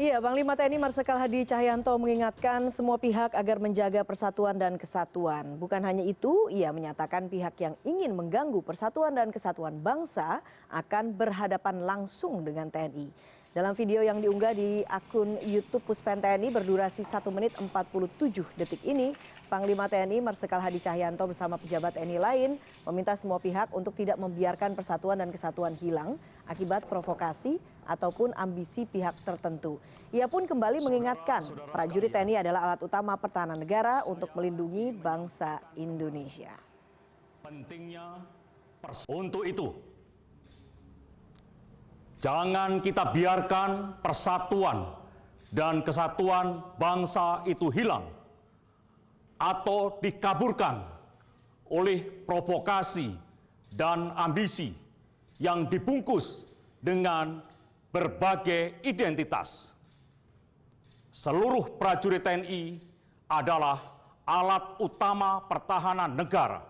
Iya, Panglima TNI Marsikal Hadi Cahyanto mengingatkan semua pihak agar menjaga persatuan dan kesatuan. Bukan hanya itu, ia menyatakan pihak yang ingin mengganggu persatuan dan kesatuan bangsa akan berhadapan langsung dengan TNI. Dalam video yang diunggah di akun YouTube Puspen TNI berdurasi 1 menit 47 detik ini, Panglima TNI Marsikal Hadi Cahyanto bersama pejabat TNI lain meminta semua pihak untuk tidak membiarkan persatuan dan kesatuan hilang akibat provokasi ataupun ambisi pihak tertentu. Ia pun kembali mengingatkan prajurit TNI adalah alat utama pertahanan negara untuk melindungi bangsa Indonesia. Pentingnya untuk itu, jangan kita biarkan persatuan dan kesatuan bangsa itu hilang atau dikaburkan oleh provokasi dan ambisi yang dibungkus dengan berbagai identitas. Seluruh prajurit TNI adalah alat utama pertahanan negara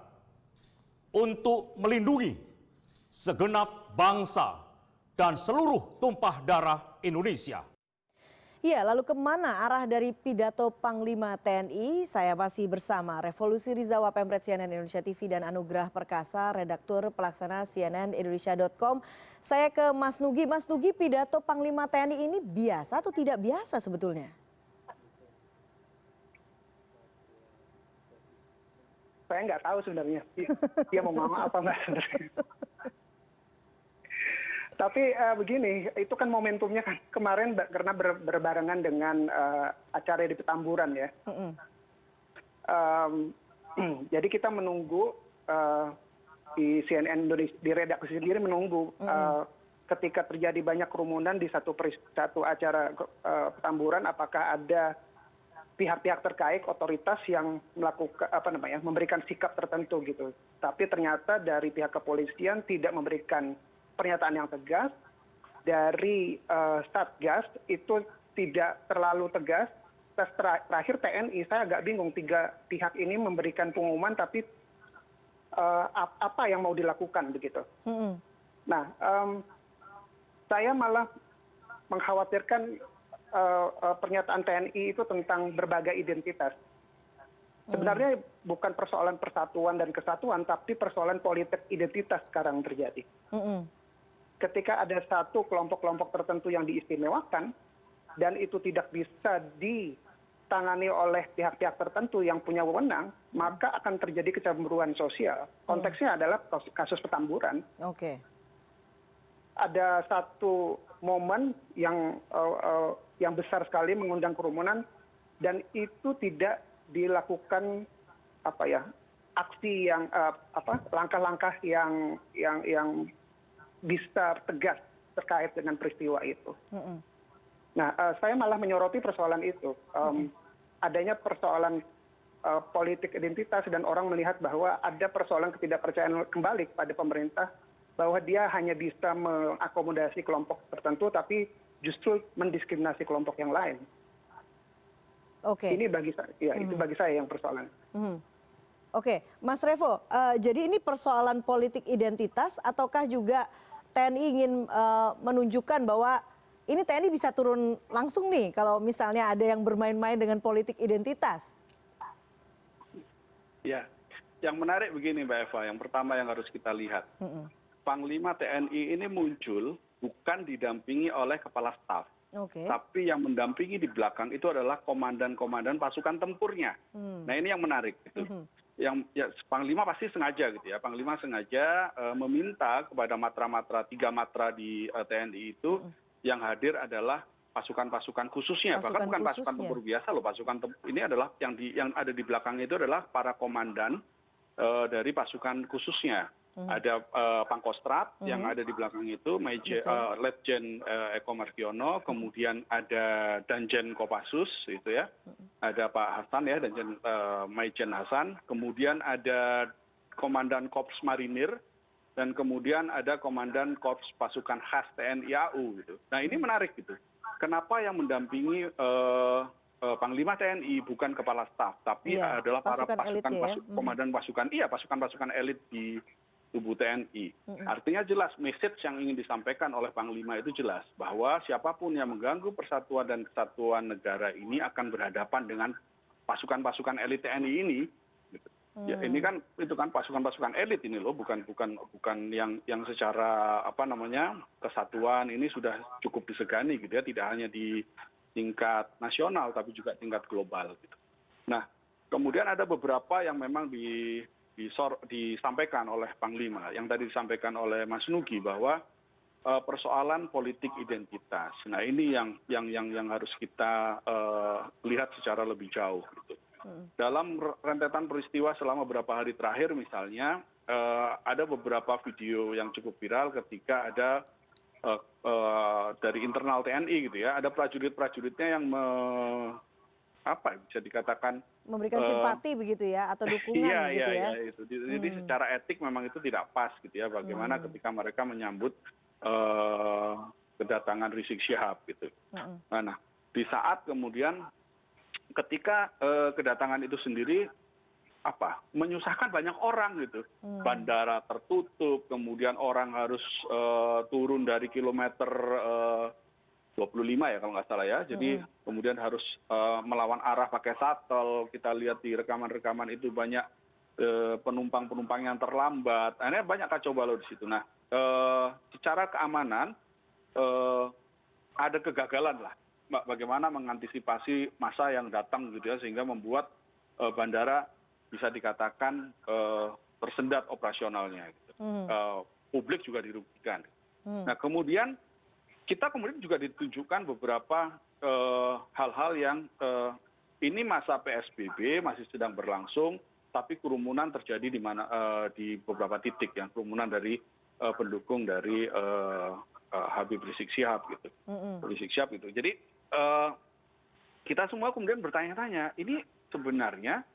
untuk melindungi segenap bangsa dan seluruh tumpah darah Indonesia. Ya, lalu kemana arah dari pidato Panglima TNI? Saya masih bersama Revolusi Riza Wapemret CNN Indonesia TV dan Anugrah Perkasa, redaktur pelaksana cnnindonesia.com. Saya ke Mas Nugi. Mas Nugi, pidato Panglima TNI ini biasa atau tidak biasa sebetulnya? Saya nggak tahu sebenarnya dia mau ngomong apa nggak sebenarnya. Tapi begini, itu kan momentumnya kan kemarin karena berbarengan dengan acara di Petamburan ya. Jadi kita menunggu di CNN Indonesia, di redaksi sendiri menunggu ketika terjadi banyak kerumunan di satu acara Petamburan, apakah ada pihak-pihak terkait otoritas yang melakukan memberikan sikap tertentu gitu. Tapi ternyata dari pihak kepolisian tidak memberikan pernyataan yang tegas, dari Satgas itu tidak terlalu tegas. Terakhir TNI, saya agak bingung, 3 pihak ini memberikan pengumuman tapi apa yang mau dilakukan begitu. Nah, saya malah mengkhawatirkan pernyataan TNI itu tentang berbagai identitas. Sebenarnya bukan persoalan persatuan dan kesatuan, tapi persoalan politik identitas sekarang terjadi. Ketika ada satu kelompok-kelompok tertentu yang diistimewakan dan itu tidak bisa ditangani oleh pihak-pihak tertentu yang punya wewenang, maka akan terjadi kecemburuan sosial. Konteksnya adalah kasus Petamburan. Ada satu momen yang besar sekali mengundang kerumunan dan itu tidak dilakukan aksi yang langkah-langkah yang bisa tegas terkait dengan peristiwa itu. Nah, saya malah menyoroti persoalan itu. Adanya persoalan politik identitas dan orang melihat bahwa ada persoalan ketidakpercayaan kembali pada pemerintah bahwa dia hanya bisa mengakomodasi kelompok tertentu tapi justru mendiskriminasi kelompok yang lain. Ini bagi saya, itu bagi saya yang persoalan. Oke, Mas Revo, jadi ini persoalan politik identitas ataukah juga TNI ingin menunjukkan bahwa ini TNI bisa turun langsung nih kalau misalnya ada yang bermain-main dengan politik identitas? Ya, yang menarik begini Mbak Eva, yang pertama yang harus kita lihat. Panglima TNI ini muncul bukan didampingi oleh kepala staf. Tapi yang mendampingi di belakang itu adalah komandan-komandan pasukan tempurnya. Nah ini yang menarik gitu. Yang ya, Panglima pasti sengaja gitu ya. Panglima sengaja meminta kepada matra-matra 3 matra di TNI itu yang hadir adalah pasukan-pasukan khususnya. Bahkan bukan pasukan tempur biasa loh. Ini adalah yang ada di belakang itu adalah para komandan dari pasukan khususnya. Ada Pangkostrat yang ada di belakang itu, Letjen Eko Margiono, kemudian ada Danjen Kopassus, itu ya, ada Pak Hasan ya, Danjen Maijen Hasan, kemudian ada Komandan Korps Marinir, dan kemudian ada Komandan Korps Pasukan Khas TNI AU gitu. Nah ini menarik gitu. Kenapa yang mendampingi Panglima TNI bukan kepala staf, tapi adalah para komandan pasukan, pasukan elit di tubuh TNI. Artinya jelas message yang ingin disampaikan oleh Panglima itu jelas bahwa siapapun yang mengganggu persatuan dan kesatuan negara ini akan berhadapan dengan pasukan-pasukan elit TNI ini. Gitu. Ya, ini kan itu kan pasukan-pasukan elit ini loh, bukan yang secara kesatuan ini sudah cukup disegani gitu ya, tidak hanya di tingkat nasional tapi juga tingkat global. Gitu. Nah, kemudian ada beberapa yang memang disampaikan oleh Panglima, yang tadi disampaikan oleh Mas Nugi bahwa persoalan politik identitas. Nah ini yang harus kita lihat secara lebih jauh. Gitu. Dalam rentetan peristiwa selama beberapa hari terakhir misalnya, ada beberapa video yang cukup viral ketika ada dari internal TNI gitu ya, ada prajurit-prajuritnya yang bisa dikatakan memberikan simpati begitu ya, atau dukungan gitu ya. Iya, itu. Jadi secara etik memang itu tidak pas gitu ya, bagaimana ketika mereka menyambut kedatangan Rizik Syihab gitu. Nah, di saat kemudian ketika kedatangan itu sendiri menyusahkan banyak orang gitu. Bandara tertutup, kemudian orang harus turun dari kilometer 25 ya kalau nggak salah ya. Jadi kemudian harus melawan arah pakai shuttle. Kita lihat di rekaman-rekaman itu banyak penumpang-penumpang yang terlambat. Akhirnya banyak kacau balau di situ. Nah, secara keamanan ada kegagalan lah. Bagaimana mengantisipasi massa yang datang gitu ya, sehingga membuat bandara bisa dikatakan tersendat operasionalnya. Gitu. Publik juga dirugikan. Nah, kemudian kita juga ditunjukkan beberapa hal-hal yang ini masa PSBB masih sedang berlangsung, tapi kerumunan terjadi di beberapa titik yang kerumunan dari pendukung dari Habib Rizik Syihab gitu. Rizik Syihab gitu. Jadi kita semua kemudian bertanya-tanya, ini sebenarnya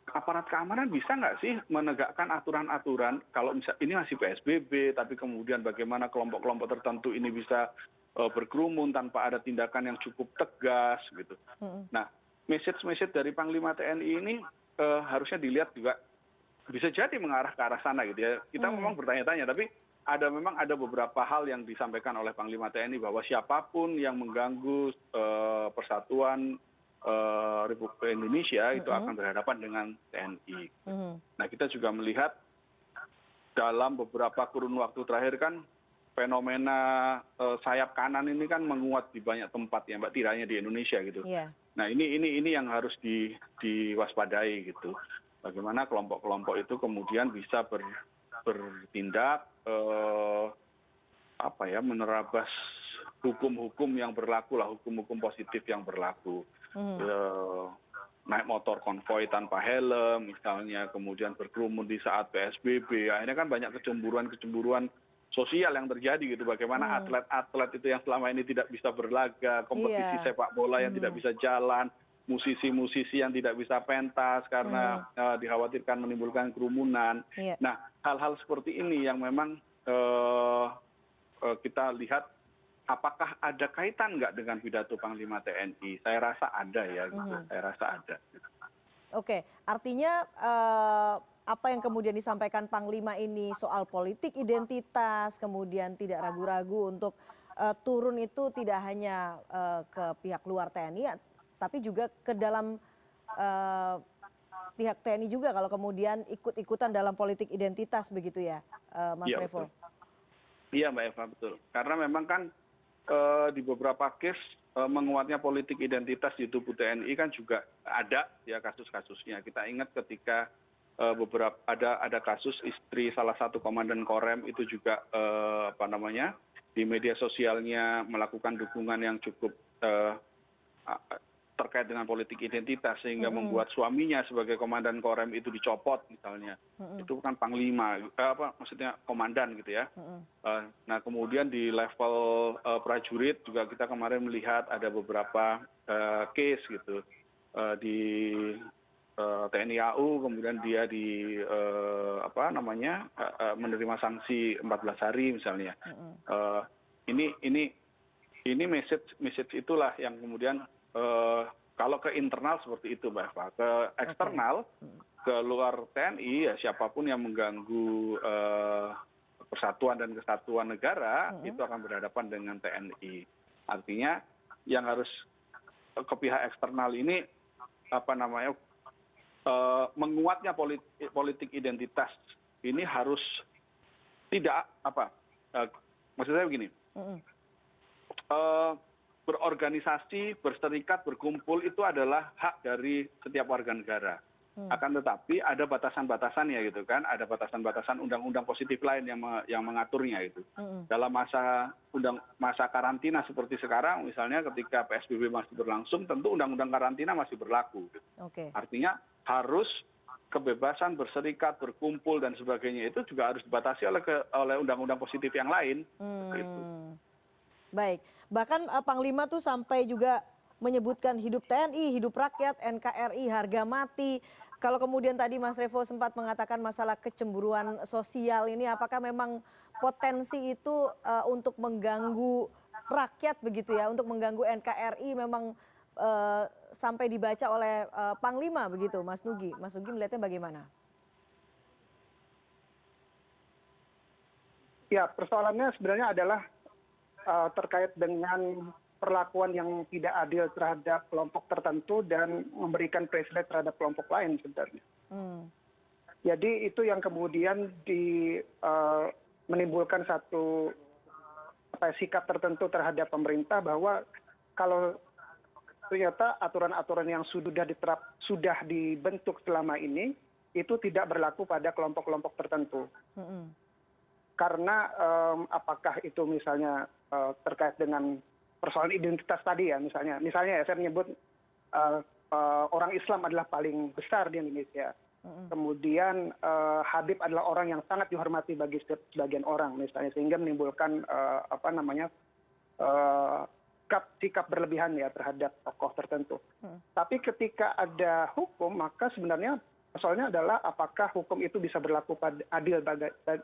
aparat keamanan bisa nggak sih menegakkan aturan-aturan kalau misalnya ini masih PSBB, tapi kemudian bagaimana kelompok-kelompok tertentu ini bisa berkerumun tanpa ada tindakan yang cukup tegas gitu. Nah, message dari Panglima TNI ini harusnya dilihat juga bisa jadi mengarah ke arah sana gitu ya. Kita memang bertanya-tanya, tapi memang ada beberapa hal yang disampaikan oleh Panglima TNI bahwa siapapun yang mengganggu persatuan Republik Indonesia itu akan berhadapan dengan TNI. Nah, kita juga melihat dalam beberapa kurun waktu terakhir kan fenomena sayap kanan ini kan menguat di banyak tempat ya Mbak, tidak hanya di Indonesia gitu. Nah, ini yang harus diwaspadai gitu. Bagaimana kelompok-kelompok itu kemudian bisa bertindak menerabas hukum-hukum yang berlaku lah, hukum-hukum positif yang berlaku. Naik motor konvoi tanpa helm misalnya, kemudian berkerumun di saat PSBB, akhirnya kan banyak kecemburuan sosial yang terjadi gitu. Bagaimana atlet-atlet itu yang selama ini tidak bisa berlaga, kompetisi sepak bola yang tidak bisa jalan, musisi-musisi yang tidak bisa pentas karena dikhawatirkan menimbulkan kerumunan. Nah, hal-hal seperti ini yang memang kita lihat apakah ada kaitan nggak dengan pidato Panglima TNI? Saya rasa ada ya, gitu. Saya rasa ada. Oke, artinya apa yang kemudian disampaikan Panglima ini soal politik identitas, kemudian tidak ragu-ragu untuk turun itu tidak hanya ke pihak luar TNI, tapi juga ke dalam pihak TNI juga kalau kemudian ikut-ikutan dalam politik identitas begitu ya, Mas Revo? Iya Mbak Eva, betul. Karena memang kan di beberapa case menguatnya politik identitas di tubuh TNI kan juga ada ya kasus-kasusnya. Kita ingat ketika ada kasus istri salah satu komandan Korem itu juga di media sosialnya melakukan dukungan yang cukup terkait dengan politik identitas sehingga membuat suaminya sebagai komandan Korem itu dicopot misalnya. Itu kan Panglima, maksudnya komandan gitu ya. Nah, kemudian di level prajurit juga kita kemarin melihat ada beberapa case gitu di TNI AU, kemudian dia menerima sanksi 14 hari misalnya. Ini message itulah yang kemudian kalau ke internal seperti itu Mbak Eva. Ke eksternal ke luar TNI, ya siapapun yang mengganggu persatuan dan kesatuan negara itu akan berhadapan dengan TNI. Artinya yang harus ke pihak eksternal ini menguatnya politik identitas ini harus tidak maksud saya begini, berorganisasi, berserikat, berkumpul itu adalah hak dari setiap warga negara. Akan tetapi ada batasan-batasannya gitu kan, ada batasan-batasan undang-undang positif lain yang mengaturnya itu. Dalam masa karantina seperti sekarang, misalnya ketika PSBB masih berlangsung, tentu undang-undang karantina masih berlaku. Artinya harus kebebasan berserikat, berkumpul dan sebagainya itu juga harus dibatasi oleh undang-undang positif yang lain. Gitu. Baik, bahkan Panglima tuh sampai juga menyebutkan hidup TNI, hidup rakyat, NKRI, harga mati. Kalau kemudian tadi Mas Revo sempat mengatakan masalah kecemburuan sosial ini, apakah memang potensi itu untuk mengganggu rakyat begitu ya, untuk mengganggu NKRI memang sampai dibaca oleh Panglima begitu, Mas Nugi? Mas Nugi melihatnya bagaimana? Ya, persoalannya sebenarnya adalah terkait dengan perlakuan yang tidak adil terhadap kelompok tertentu dan memberikan privilege terhadap kelompok lain sebenarnya. Jadi itu yang kemudian menimbulkan satu sikap tertentu terhadap pemerintah bahwa kalau ternyata aturan-aturan yang sudah dibentuk selama ini itu tidak berlaku pada kelompok-kelompok tertentu. Karena apakah itu misalnya terkait dengan persoalan identitas tadi ya, misalnya ya saya menyebut orang Islam adalah paling besar di Indonesia. Kemudian Habib adalah orang yang sangat dihormati bagi sebagian orang misalnya, sehingga menimbulkan sikap berlebihan ya terhadap tokoh tertentu. Tapi ketika ada hukum, maka sebenarnya persoalannya adalah apakah hukum itu bisa berlaku adil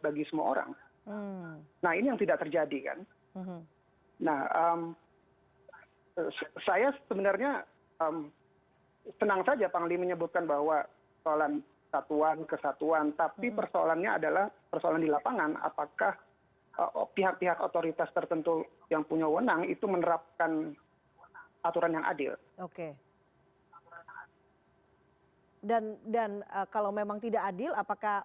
bagi semua orang. Nah ini yang tidak terjadi kan. Nah saya sebenarnya senang saja Panglima menyebutkan bahwa persoalan kesatuan, tapi persoalannya adalah persoalan di lapangan. Apakah pihak-pihak otoritas tertentu yang punya wewenang itu menerapkan aturan yang adil? Oke. Dan kalau memang tidak adil, apakah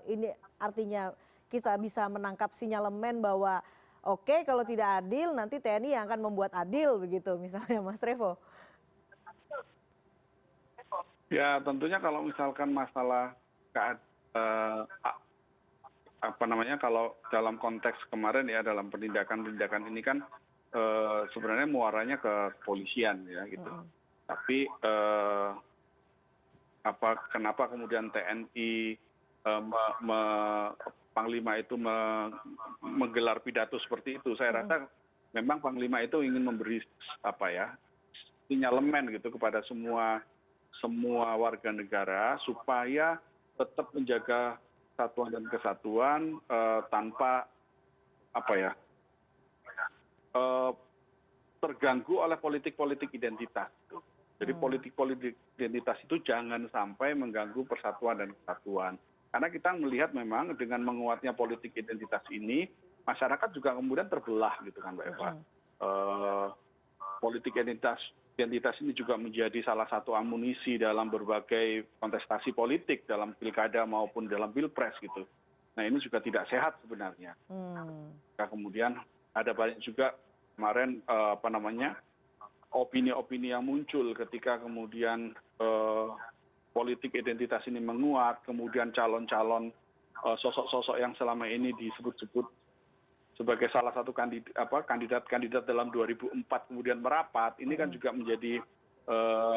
ini artinya kita bisa menangkap sinyalemen bahwa oke, kalau tidak adil nanti TNI yang akan membuat adil begitu misalnya, Mas Revo? Ya tentunya kalau misalkan masalah kalau dalam konteks kemarin ya, dalam penindakan ini kan sebenarnya muaranya ke kepolisian ya gitu. Tapi kenapa kemudian TNI Panglima itu menggelar pidato seperti itu? Saya rasa memang Panglima itu ingin memberi sinyalemen gitu kepada semua warga negara supaya tetap menjaga persatuan dan kesatuan tanpa terganggu oleh politik-politik identitas. Jadi politik-politik identitas itu jangan sampai mengganggu persatuan dan kesatuan. Karena kita melihat memang dengan menguatnya politik identitas ini, masyarakat juga kemudian terbelah gitu kan Mbak Eva. Politik identitas ini juga menjadi salah satu amunisi dalam berbagai kontestasi politik, dalam pilkada maupun dalam pilpres gitu. Nah ini juga tidak sehat sebenarnya. Kemudian ada banyak juga kemarin opini-opini yang muncul ketika kemudian politik identitas ini menguat, kemudian calon-calon sosok-sosok yang selama ini disebut-sebut sebagai salah satu kandidat dalam 2004 kemudian merapat, ini kan juga menjadi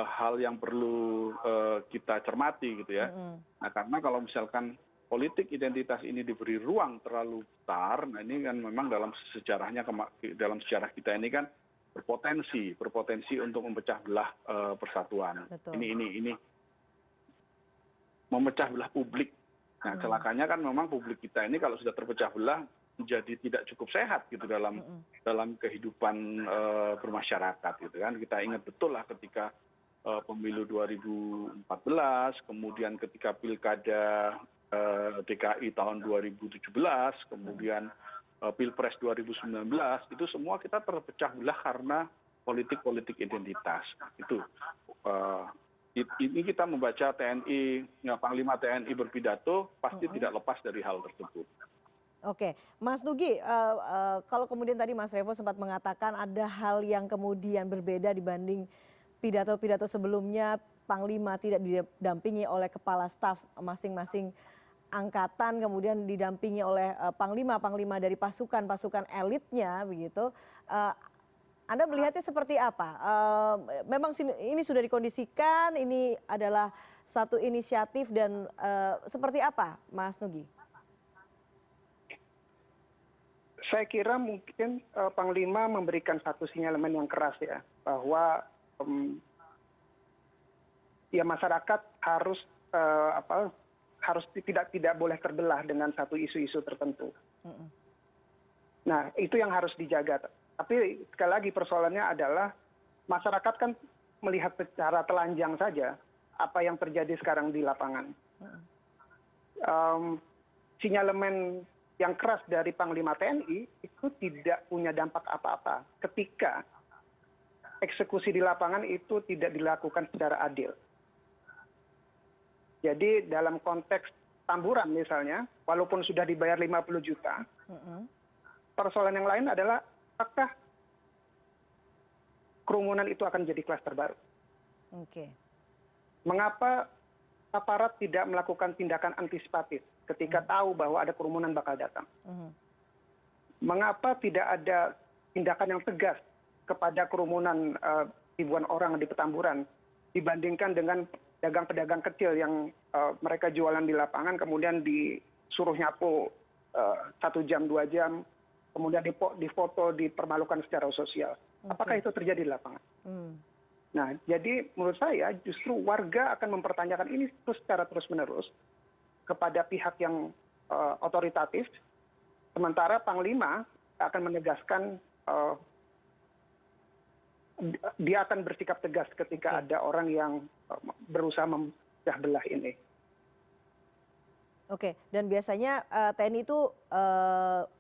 hal yang perlu kita cermati gitu ya. Nah karena kalau misalkan politik identitas ini diberi ruang terlalu besar, nah ini kan memang dalam sejarah kita ini kan berpotensi untuk memecah belah persatuan. Ini memecah belah publik. Nah celakanya kan memang publik kita ini kalau sudah terpecah belah menjadi tidak cukup sehat gitu dalam kehidupan bermasyarakat gitu kan. Kita ingat betul lah ketika pemilu 2014, kemudian ketika pilkada DKI tahun 2017, kemudian pilpres 2019, itu semua kita terpecah belah karena politik identitas. Ini kita membaca TNI, Panglima TNI berpidato pasti tidak lepas dari hal tersebut. Oke, Mas Nugi, kalau kemudian tadi Mas Revo sempat mengatakan ada hal yang kemudian berbeda dibanding pidato-pidato sebelumnya, Panglima tidak didampingi oleh kepala staf masing-masing angkatan, kemudian didampingi oleh panglima dari pasukan elitnya, begitu. Anda melihatnya seperti apa? Memang ini sudah dikondisikan, ini adalah satu inisiatif dan seperti apa, Mas Nugi? Saya kira mungkin Panglima memberikan satu sinyalemen yang keras ya, bahwa ya masyarakat harus tidak boleh terbelah dengan satu isu-isu tertentu. Nah, itu yang harus dijaga. Tapi sekali lagi persoalannya adalah masyarakat kan melihat secara telanjang saja apa yang terjadi sekarang di lapangan. Sinyalemen yang keras dari Panglima TNI itu tidak punya dampak apa-apa ketika eksekusi di lapangan itu tidak dilakukan secara adil. Jadi dalam konteks Tamburan misalnya, walaupun sudah dibayar 50 juta, persoalan yang lain adalah apakah kerumunan itu akan jadi klaster baru. Mengapa aparat tidak melakukan tindakan antisipatif ketika tahu bahwa ada kerumunan bakal datang? Mengapa tidak ada tindakan yang tegas kepada kerumunan ribuan orang di Petamburan dibandingkan dengan pedagang-pedagang kecil yang mereka jualan di lapangan kemudian disuruh nyapu 1 jam 2 jam, kemudian difoto, dipermalukan secara sosial. Apakah itu terjadi di lapangan? Nah, jadi menurut saya justru warga akan mempertanyakan ini secara terus-menerus kepada pihak yang otoritatif, sementara Panglima akan menegaskan dia akan bersikap tegas ketika ada orang yang berusaha memecah belah ini. Oke, dan biasanya TNI itu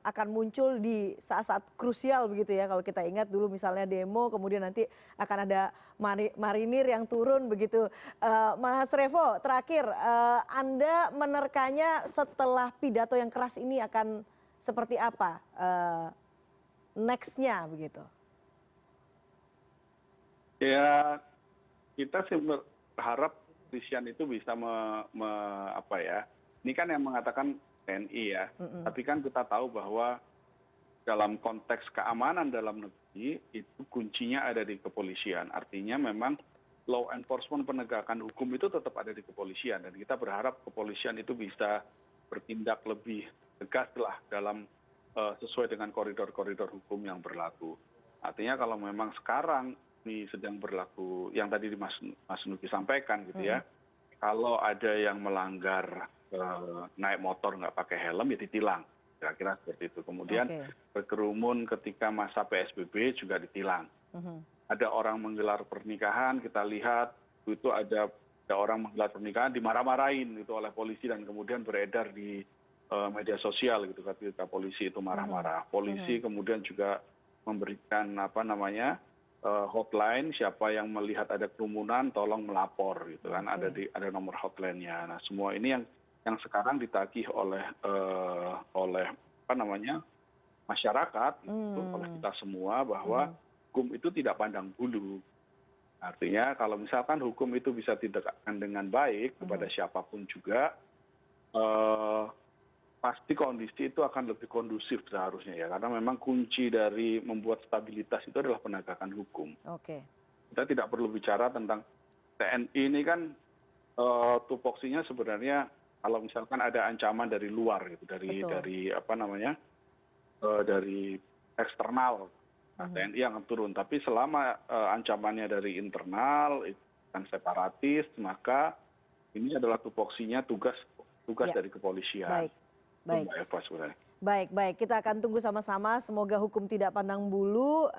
akan muncul di saat-saat krusial begitu ya. Kalau kita ingat dulu misalnya demo, kemudian nanti akan ada marinir yang turun begitu. Mas Revo, terakhir, Anda menerkanya setelah pidato yang keras ini akan seperti apa next-nya begitu? Ya, kita sih berharap kepolisian itu bisa ini kan yang mengatakan TNI ya, tapi kan kita tahu bahwa dalam konteks keamanan dalam negeri itu kuncinya ada di kepolisian. Artinya memang law enforcement, penegakan hukum itu tetap ada di kepolisian, dan kita berharap kepolisian itu bisa bertindak lebih tegas lah dalam sesuai dengan koridor-koridor hukum yang berlaku. Artinya kalau memang sekarang ini sedang berlaku yang tadi Mas Nugi sampaikan gitu ya, kalau ada yang melanggar naik motor nggak pakai helm ya ditilang, kira-kira seperti itu. Kemudian berkerumun ketika masa PSBB juga ditilang. Ada orang menggelar pernikahan, kita lihat itu ada orang menggelar pernikahan dimarah-marahin itu oleh polisi dan kemudian beredar di media sosial gitu ketika polisi itu marah-marah. Polisi kemudian juga memberikan hotline, siapa yang melihat ada kerumunan tolong melapor gitu kan, ada nomor hotline-nya. Nah, semua ini yang sekarang ditagih oleh masyarakat gitu, oleh kita semua bahwa hukum itu tidak pandang bulu. Artinya kalau misalkan hukum itu bisa ditegakkan dengan baik kepada siapapun juga, pasti kondisi itu akan lebih kondusif seharusnya ya, karena memang kunci dari membuat stabilitas itu adalah penegakan hukum. Kita tidak perlu bicara tentang TNI ini kan tupoksinya sebenarnya kalau misalkan ada ancaman dari luar gitu, dari eksternal, TNI yang akan turun. Tapi selama ancamannya dari internal, itu kan separatis, maka ini adalah tupoksinya tugas dari kepolisian. Baik. Baik, baik. Kita akan tunggu sama-sama. Semoga hukum tidak pandang bulu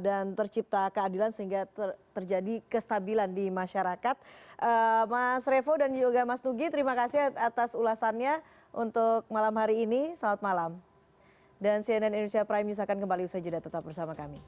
dan tercipta keadilan sehingga terjadi kestabilan di masyarakat. Mas Revo dan juga Mas Nugi, terima kasih atas ulasannya untuk malam hari ini. Selamat malam. Dan CNN Indonesia Prime News akan kembali usai jeda, tetap bersama kami.